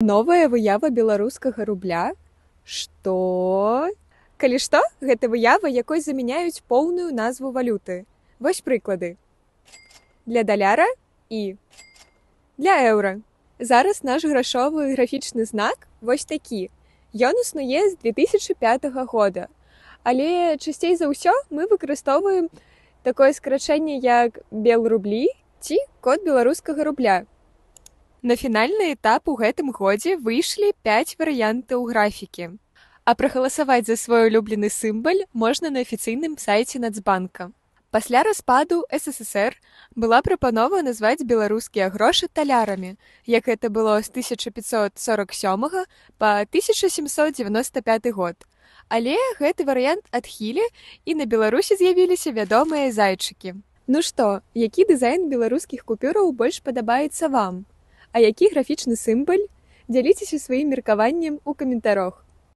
Новая выява беларускага рубля? Што? Калі што, гэта выява, якой замяняюць поўную назву валюты. Вось прыклады. Для даляра і для еўра. Зараз наш грашовы графічны знак вось такі. Ён існуе з 2005 года. Але часцей за ўсё мы выкарыстоўваем такое скарачэнне, як белрублі ці код беларускага рубля. На фінальны этап у гэтым годзе выйшлі 5 варыянтаў графікі. А прагаласаваць за свой улюблены сімвал можна на афіцыйным сайце Нацбанка. Пасля распаду СССР была прапанова назваць беларускія грошы талярамі, як гэта было з 1547 па 1795 год. Але гэты варыянт адхілі, і на Беларусі з'явіліся вядомыя зайчыкі. Ну што, які дызайн беларускіх купюраў больш падабаецца вам? А які графічны сімвал? Дзяліцеся сваім меркаваннем у каментарах.